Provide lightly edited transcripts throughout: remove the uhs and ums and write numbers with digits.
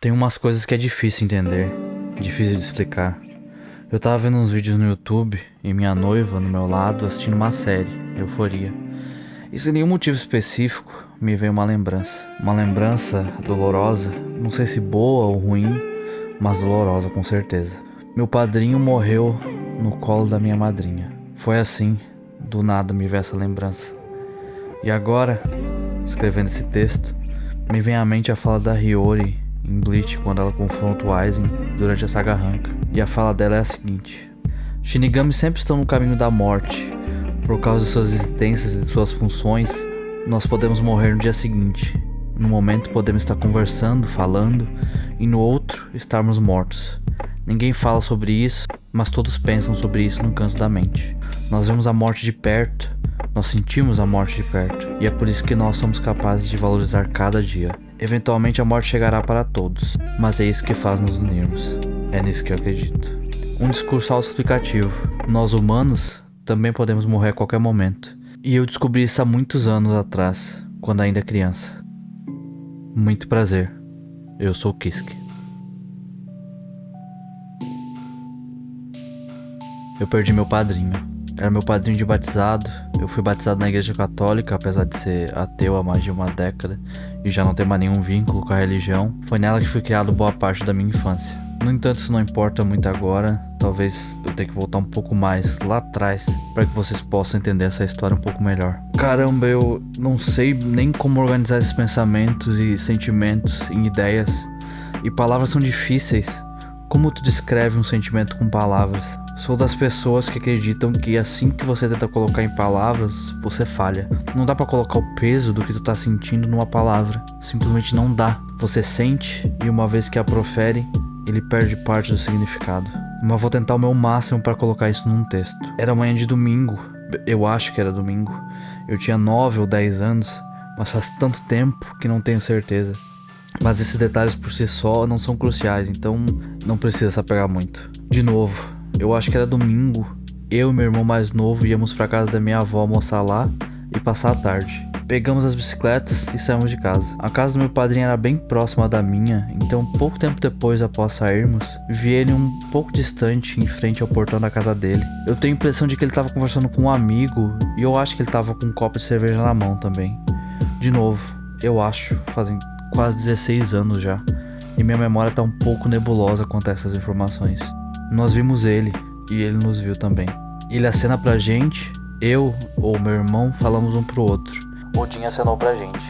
Tem umas coisas que é difícil entender, difícil de explicar. Eu tava vendo uns vídeos no YouTube e minha noiva no meu lado assistindo uma série, Euforia. E sem nenhum motivo específico, me veio uma lembrança. Uma lembrança dolorosa, não sei se boa ou ruim, mas dolorosa com certeza. Meu padrinho morreu no colo da minha madrinha. Foi assim, do nada me veio essa lembrança. E agora, escrevendo esse texto, me vem à mente a fala da Hiyori em Bleach quando ela confronta o Aizen durante a saga Ranka. E a fala dela é a seguinte: Shinigami sempre estão no caminho da morte. Por causa de suas existências e de suas funções, nós podemos morrer no dia seguinte. No momento podemos estar conversando, falando, e no outro estarmos mortos. Ninguém fala sobre isso, mas todos pensam sobre isso no canto da mente. Nós vemos a morte de perto, nós sentimos a morte de perto, e é por isso que nós somos capazes de valorizar cada dia. Eventualmente a morte chegará para todos, mas é isso que faz nos unirmos. É nisso que eu acredito. Um discurso autoexplicativo. Nós humanos também podemos morrer a qualquer momento. E eu descobri isso há muitos anos atrás, quando ainda criança. Muito prazer. Eu sou o Kiske. Eu perdi meu padrinho. Era meu padrinho de batizado. Eu fui batizado na igreja católica, apesar de ser ateu há mais de uma década e já não ter mais nenhum vínculo com a religião. Foi nela que fui criado boa parte da minha infância. No entanto, isso não importa muito agora. Talvez eu tenha que voltar um pouco mais lá atrás para que vocês possam entender essa história um pouco melhor. Caramba, eu não sei nem como organizar esses pensamentos e sentimentos em ideias. E palavras são difíceis. Como tu descreve um sentimento com palavras? Sou das pessoas que acreditam que assim que você tenta colocar em palavras, você falha. Não dá pra colocar o peso do que tu tá sentindo numa palavra. Simplesmente não dá. Você sente e uma vez que a profere, ele perde parte do significado. Mas vou tentar o meu máximo pra colocar isso num texto. Era manhã de domingo. Eu acho que era domingo. Eu tinha 9 ou 10 anos, mas faz tanto tempo que não tenho certeza. Mas esses detalhes por si só não são cruciais, então não precisa se apegar muito. De novo, eu acho que era domingo. Eu e meu irmão mais novo íamos pra casa da minha avó almoçar lá e passar a tarde. Pegamos as bicicletas e saímos de casa. A casa do meu padrinho era bem próxima da minha, então pouco tempo depois após sairmos, vi ele um pouco distante em frente ao portão da casa dele. Eu tenho a impressão de que ele estava conversando com um amigo e eu acho que ele estava com um copo de cerveja na mão também. De novo, eu acho, fazem quase 16 anos já, e minha memória tá um pouco nebulosa quanto a essas informações. Nós vimos ele, e ele nos viu também. Ele acena pra gente, eu ou meu irmão falamos um pro outro. Odin acenou pra gente.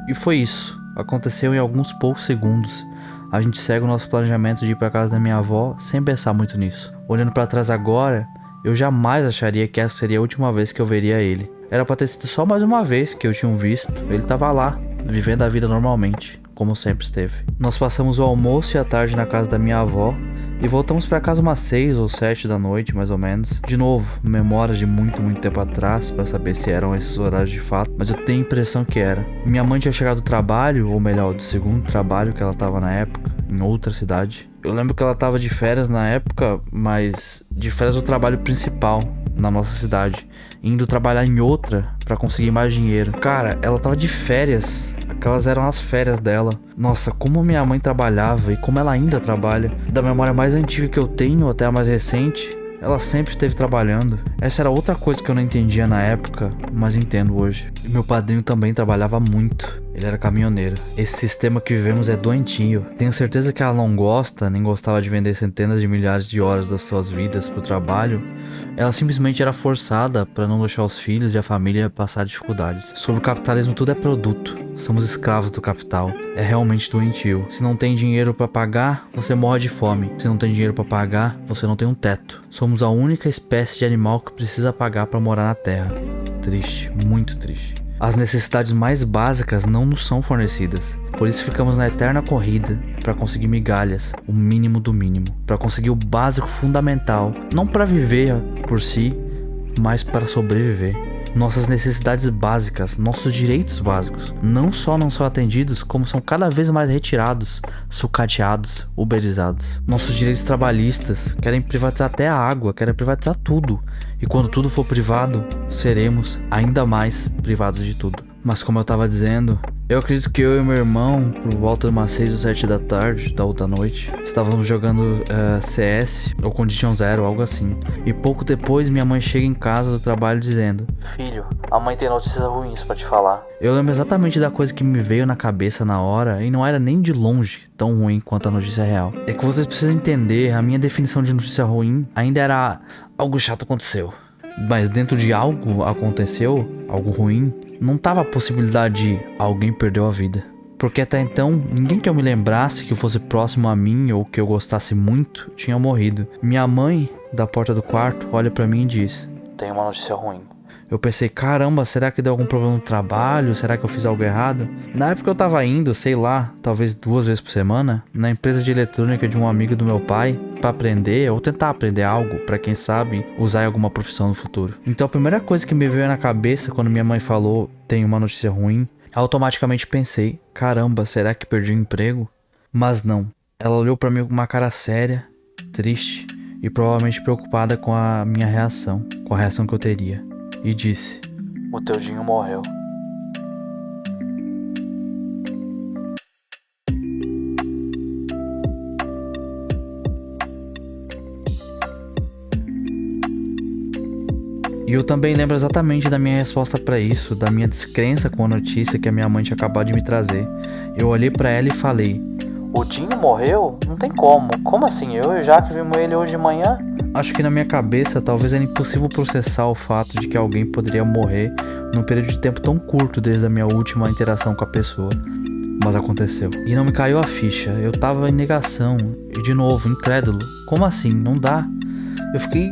E foi isso, aconteceu em alguns poucos segundos. A gente segue o nosso planejamento de ir pra casa da minha avó sem pensar muito nisso. Olhando pra trás agora, eu jamais acharia que essa seria a última vez que eu veria ele. Era pra ter sido só mais uma vez que eu tinha visto, ele tava lá, vivendo a vida normalmente, como sempre esteve. Nós passamos o almoço e a tarde na casa da minha avó e voltamos pra casa umas 6 ou 7 da noite, mais ou menos. De novo, memórias de muito tempo atrás pra saber se eram esses horários de fato, mas eu tenho a impressão que era. Minha mãe tinha chegado do trabalho, ou melhor, do segundo trabalho que ela tava na época, em outra cidade. Eu lembro que ela tava de férias na época, mas de férias do trabalho principal na nossa cidade, indo trabalhar em outra pra conseguir mais dinheiro. Cara, ela tava de férias. Aquelas eram as férias dela. Nossa, como minha mãe trabalhava e como ela ainda trabalha. Da memória mais antiga que eu tenho até a mais recente, ela sempre esteve trabalhando. Essa era outra coisa que eu não entendia na época, mas entendo hoje. E meu padrinho também trabalhava muito. Ele era caminhoneiro. Esse sistema que vivemos é doentio. Tenho certeza que ela não gosta, nem gostava de vender centenas de milhares de horas das suas vidas pro trabalho. Ela simplesmente era forçada para não deixar os filhos e a família passar dificuldades. Sobre o capitalismo, tudo é produto. Somos escravos do capital. É realmente doentio. Se não tem dinheiro para pagar, você morre de fome. Se não tem dinheiro para pagar, você não tem um teto. Somos a única espécie de animal que precisa pagar para morar na Terra. Triste, muito triste. As necessidades mais básicas não nos são fornecidas. Por isso ficamos na eterna corrida para conseguir migalhas, o mínimo do mínimo, para conseguir o básico fundamental, não para viver por si, mas para sobreviver. Nossas necessidades básicas, nossos direitos básicos, não só não são atendidos, como são cada vez mais retirados, sucateados, uberizados. Nossos direitos trabalhistas querem privatizar até a água, querem privatizar tudo. E quando tudo for privado, seremos ainda mais privados de tudo. Mas como eu tava dizendo, eu acredito que eu e meu irmão, por volta de umas 6 ou 7 da tarde, da outra noite, estávamos jogando CS ou Condition Zero, algo assim. E pouco depois minha mãe chega em casa do trabalho dizendo: Filho, a mãe tem notícias ruins pra te falar. Eu lembro exatamente da coisa que me veio na cabeça na hora e não era nem de longe tão ruim quanto a notícia real. É que vocês precisam entender, a minha definição de notícia ruim ainda era algo chato aconteceu. Mas dentro de algo aconteceu, algo ruim, não tava a possibilidade de alguém perdeu a vida. Porque até então, ninguém que eu me lembrasse que fosse próximo a mim ou que eu gostasse muito tinha morrido. Minha mãe, da porta do quarto, olha pra mim e diz: tem uma notícia ruim. Eu pensei, caramba, será que deu algum problema no trabalho? Será que eu fiz algo errado? Na época eu tava indo, sei lá, talvez 2 vezes por semana, na empresa de eletrônica de um amigo do meu pai, pra aprender ou tentar aprender algo, pra quem sabe usar em alguma profissão no futuro. Então a primeira coisa que me veio na cabeça quando minha mãe falou, tem uma notícia ruim, automaticamente pensei, caramba, será que perdi o emprego? Mas não, ela olhou pra mim com uma cara séria, triste e provavelmente preocupada com a minha reação, com a reação que eu teria. E disse: o teu Dinho morreu. E eu também lembro exatamente da minha resposta pra isso, da minha descrença com a notícia que a minha mãe tinha acabado de me trazer. Eu olhei pra ela e falei: o Dinho morreu? Não tem como. Como assim? Eu e o Jaque vimos ele hoje de manhã? Acho que na minha cabeça talvez era impossível processar o fato de que alguém poderia morrer num período de tempo tão curto desde a minha última interação com a pessoa. Mas aconteceu. E não me caiu a ficha. Eu tava em negação. E de novo, incrédulo. Como assim? Não dá. Eu fiquei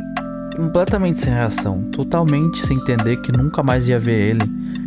completamente sem reação. Totalmente sem entender que nunca mais ia ver ele.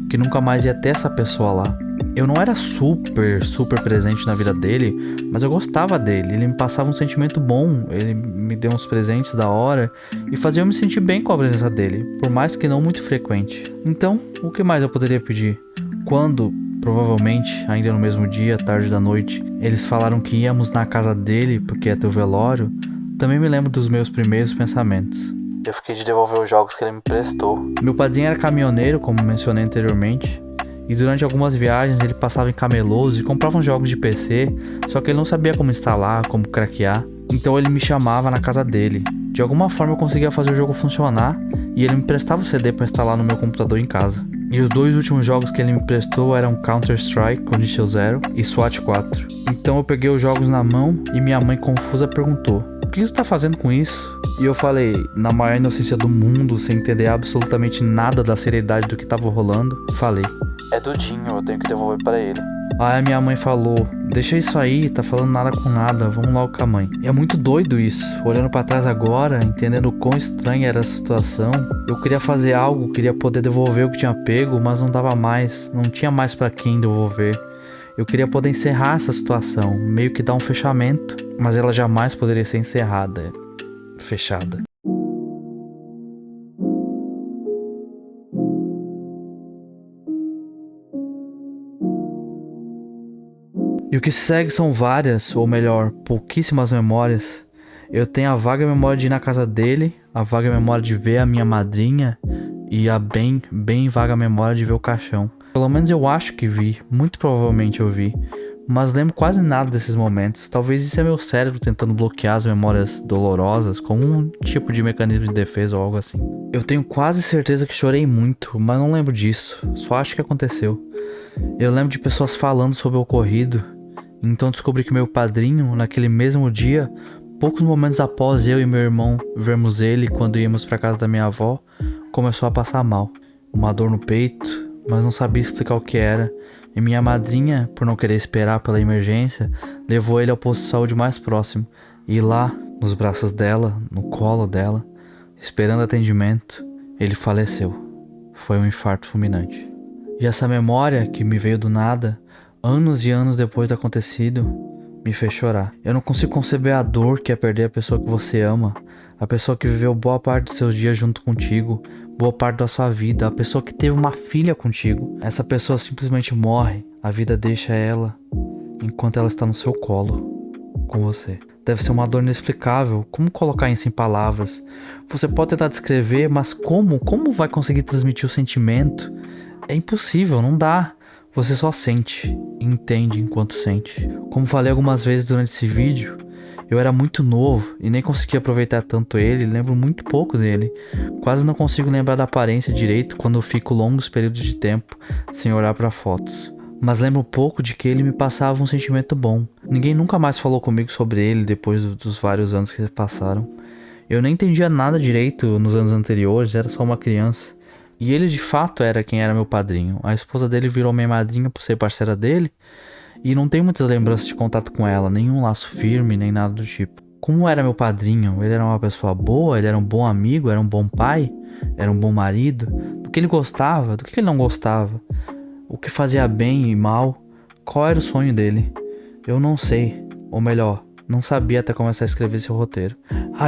Que nunca mais ia ter essa pessoa lá. Eu não era super presente na vida dele, mas eu gostava dele. Ele me passava um sentimento bom, ele me deu uns presentes da hora e fazia eu me sentir bem com a presença dele, por mais que não muito frequente. Então, o que mais eu poderia pedir? Quando, provavelmente, ainda no mesmo dia, tarde da noite, eles falaram que íamos na casa dele porque ia ter o velório, também me lembro dos meus primeiros pensamentos. Eu fiquei de devolver os jogos que ele me prestou. Meu padrinho era caminhoneiro, como mencionei anteriormente, e durante algumas viagens ele passava em camelôs e comprava uns jogos de PC, só que ele não sabia como instalar, como craquear. Então ele me chamava na casa dele. De alguma forma eu conseguia fazer o jogo funcionar e ele me prestava o CD para instalar no meu computador em casa. E os 2 últimos jogos que ele me prestou eram Counter-Strike, Condition Zero e SWAT 4. Então eu peguei os jogos na mão e minha mãe confusa perguntou: o que tu tá fazendo com isso? E eu falei, na maior inocência do mundo, sem entender absolutamente nada da seriedade do que tava rolando, falei: é do Dinho, eu tenho que devolver pra ele. Aí a minha mãe falou: deixa isso aí, tá falando nada com nada, vamos logo com a mãe. E é muito doido isso, olhando pra trás agora, entendendo o quão estranha era a situação. Eu queria fazer algo, queria poder devolver o que tinha pego, mas não dava mais, não tinha mais pra quem devolver. Eu queria poder encerrar essa situação, meio que dar um fechamento, mas ela jamais poderia ser encerrada, fechada. E o que se segue são várias, ou melhor, pouquíssimas memórias. Eu tenho a vaga memória de ir na casa dele, a vaga memória de ver a minha madrinha e a bem vaga memória de ver o caixão. Pelo menos eu acho que vi, muito provavelmente eu vi, mas lembro quase nada desses momentos. Talvez isso é meu cérebro tentando bloquear as memórias dolorosas como um tipo de mecanismo de defesa ou algo assim. Eu tenho quase certeza que chorei muito, mas não lembro disso, só acho que aconteceu. Eu lembro de pessoas falando sobre o ocorrido. Então descobri que meu padrinho, naquele mesmo dia, poucos momentos após eu e meu irmão vermos ele quando íamos para casa da minha avó, começou a passar mal. Uma dor no peito, mas não sabia explicar o que era. E minha madrinha, por não querer esperar pela emergência, levou ele ao posto de saúde mais próximo. E lá, nos braços dela, no colo dela, esperando atendimento, ele faleceu. Foi um infarto fulminante. E essa memória que me veio do nada, anos e anos depois do acontecido, me fez chorar. Eu não consigo conceber a dor que é perder a pessoa que você ama, a pessoa que viveu boa parte dos seus dias junto contigo, boa parte da sua vida, a pessoa que teve uma filha contigo. Essa pessoa simplesmente morre, a vida deixa ela enquanto ela está no seu colo, com você. Deve ser uma dor inexplicável. Como colocar isso em palavras? Você pode tentar descrever, mas como? Como vai conseguir transmitir o sentimento É impossível, não dá. Você só sente e entende enquanto sente. Como falei algumas vezes durante esse vídeo, eu era muito novo e nem conseguia aproveitar tanto ele, lembro muito pouco dele. Quase não consigo lembrar da aparência direito quando eu fico longos períodos de tempo sem olhar para fotos. Mas lembro pouco de que ele me passava um sentimento bom. Ninguém nunca mais falou comigo sobre ele depois dos vários anos que se passaram. Eu nem entendia nada direito nos anos anteriores, era só uma criança. E ele de fato era quem era meu padrinho. A esposa dele virou minha madrinha por ser parceira dele. E não tenho muitas lembranças de contato com ela, nenhum laço firme, nem nada do tipo. Como era meu padrinho? Ele era uma pessoa boa, ele era um bom amigo, era um bom pai, era um bom marido. Do que ele gostava, do que ele não gostava. O que fazia bem e mal. Qual era o sonho dele? Eu não sei. Ou melhor, não sabia até começar a escrever esse roteiro.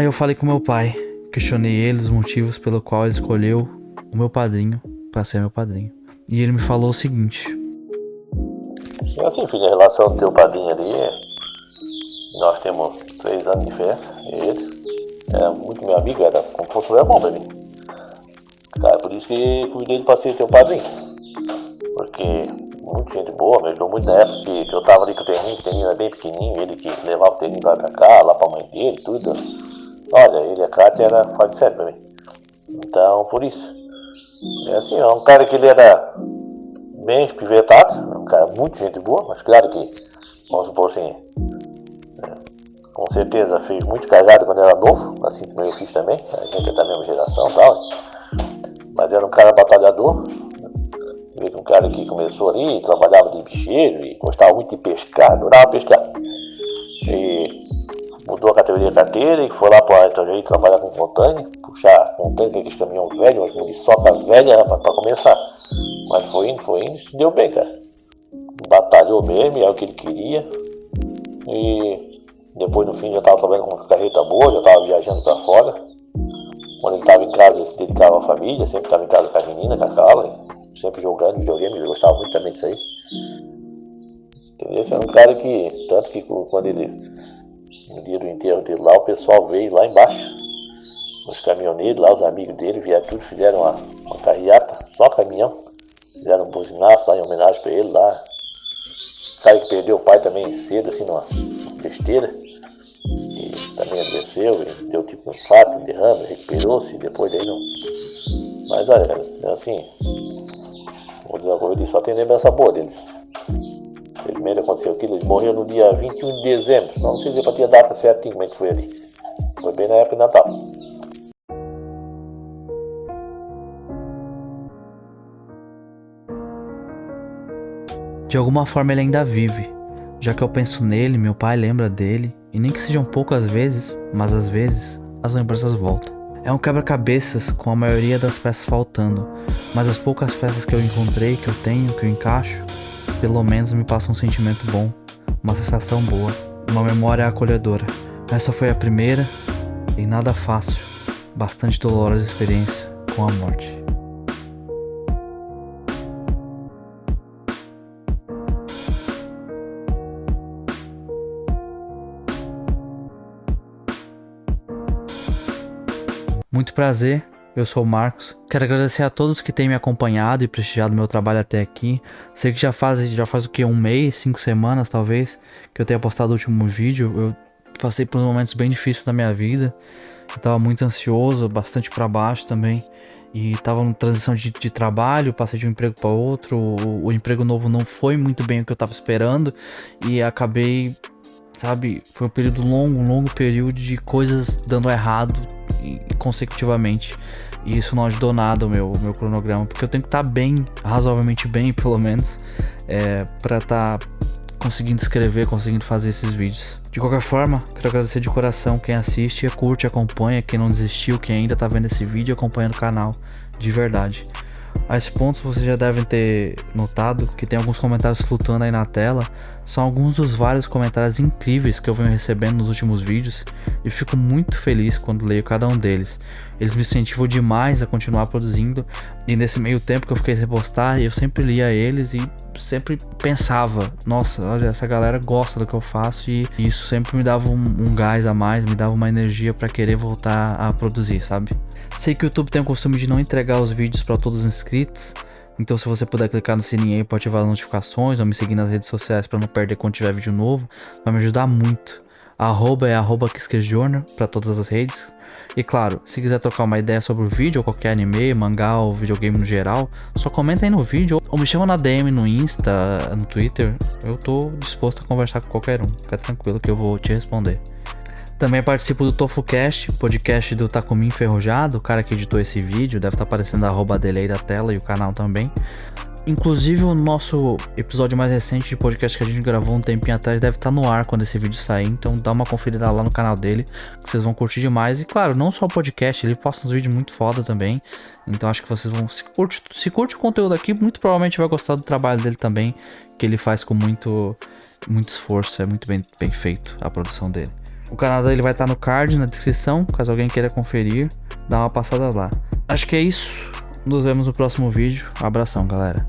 Eu falei com meu pai. Questionei ele os motivos pelo qual ele escolheu o meu padrinho para ser meu padrinho. E ele me falou o seguinte: E assim, filho, a relação do teu padrinho ali, nós temos 3 anos de diferença, ele era muito meu amigo, era como se fosse meu irmão pra mim. Cara, por isso que convidei ele pra ser teu padrinho. Porque muita gente boa, me ajudou muito na época que eu tava ali com o terninho era bem pequenininho, ele que levava o terninho pra cá, lá pra mãe dele, tudo. Olha, ele e a Kátia era fora de série pra mim. Então, por isso. É assim, é um cara que ele era bem espivetado, um cara muito gente boa, mas claro que, vamos supor assim, com certeza fez muito cagada quando era novo, assim como eu fiz também, a gente é da mesma geração e tal, mas era um cara batalhador, um cara que começou ali, trabalhava de bicheiro e gostava muito de pescar, adorava pescar, e mudou a categoria da carteira e foi lá para a trabalhar com container, puxar container, aqueles caminhão velho, umas muriçoca velha para começar. Mas foi indo, se deu bem, cara. Batalhou mesmo, é o que ele queria. E depois no fim já estava trabalhando com uma carreta boa, já estava viajando para fora. Quando ele estava em casa, ele se dedicava à família, sempre estava em casa com a menina, com a Carla, sempre jogando videogame, ele gostava muito também disso aí. Entendeu? Esse era um cara que, tanto que quando ele, no dia do enterro dele lá, o pessoal veio lá embaixo, os caminhoneiros lá, os amigos dele, vieram tudo, fizeram uma carreata, só caminhão. Fizeram um buzinaço lá em homenagem pra ele lá. O cara que perdeu o pai também cedo, assim, numa besteira. E também adoeceu, e deu tipo um infarto, um derrame, recuperou-se, depois daí não. Mas olha, cara, assim, vou dizer uma coisa, só tem lembrança boa deles. Primeiro aconteceu aquilo, eles morreram no dia 21 de dezembro. Não sei dizer pra ter a data certinha como é que foi ali. Foi bem na época de Natal. de alguma forma ele ainda vive. Já que eu penso nele, meu pai lembra dele, e nem que sejam poucas vezes, mas às vezes, as lembranças voltam. É um quebra-cabeças com a maioria das peças faltando, mas as poucas peças que eu encontrei, que eu tenho, que eu encaixo, pelo menos me passam um sentimento bom, uma sensação boa, uma memória acolhedora. Essa foi a primeira e nada fácil, bastante dolorosa experiência com a morte. Muito prazer, eu sou o Marcos. Quero agradecer a todos que têm me acompanhado e prestigiado meu trabalho até aqui. Sei que já faz o que, 1 mês, 5 semanas talvez, que eu tenha postado o último vídeo. Eu passei por momentos bem difíceis na minha vida. Eu tava muito ansioso, bastante pra baixo também. E tava em transição de trabalho, passei de um emprego para outro. O emprego novo não foi muito bem o que eu tava esperando. E acabei, sabe, foi um período longo, um longo período de coisas dando errado consecutivamente, e isso não ajudou nada o meu cronograma, porque eu tenho que estar bem, razoavelmente bem pelo menos, pra estar conseguindo escrever, conseguindo fazer esses vídeos. De qualquer forma, quero agradecer de coração quem assiste, curte, acompanha, quem não desistiu, quem ainda tá vendo esse vídeo, acompanhando o canal, de verdade. A esse ponto vocês já devem ter notado que tem alguns comentários flutuando aí na tela. São alguns dos vários comentários incríveis que eu venho recebendo nos últimos vídeos, e fico muito feliz quando leio cada um deles. Eles me incentivam demais a continuar produzindo, e nesse meio tempo que eu fiquei sem postar, eu sempre lia eles e sempre pensava: nossa, olha, essa galera gosta do que eu faço, e isso sempre me dava um gás a mais, me dava uma energia para querer voltar a produzir, sabe? Sei que o YouTube tem o costume de não entregar os vídeos para todos os inscritos, Então se você puder clicar no sininho aí pra ativar as notificações ou me seguir nas redes sociais pra não perder quando tiver vídeo novo, vai me ajudar muito. Arroba é @KiskeJornal pra todas as redes. E claro, se quiser trocar uma ideia sobre o vídeo ou qualquer anime, mangá ou videogame no geral, só comenta aí no vídeo ou me chama na DM no Insta, no Twitter. Eu tô disposto a conversar com qualquer um. Fica tranquilo que eu vou te responder. Também participo do TofuCast, podcast do Takumi Enferrujado, o cara que editou esse vídeo, deve estar aparecendo a arroba dele aí da tela e o canal também. Inclusive o nosso episódio mais recente de podcast que a gente gravou um tempinho atrás deve estar no ar quando esse vídeo sair, então dá uma conferida lá no canal dele, que vocês vão curtir demais. E claro, não só o podcast, ele posta uns vídeos muito foda também, então acho que vocês vão, se curte o conteúdo aqui, muito provavelmente vai gostar do trabalho dele também, que ele faz com muito esforço, é muito bem feito a produção dele. O canal dele vai estar no card, na descrição, caso alguém queira conferir, dá uma passada lá. Acho que é isso. Nos vemos no próximo vídeo. Abração, galera.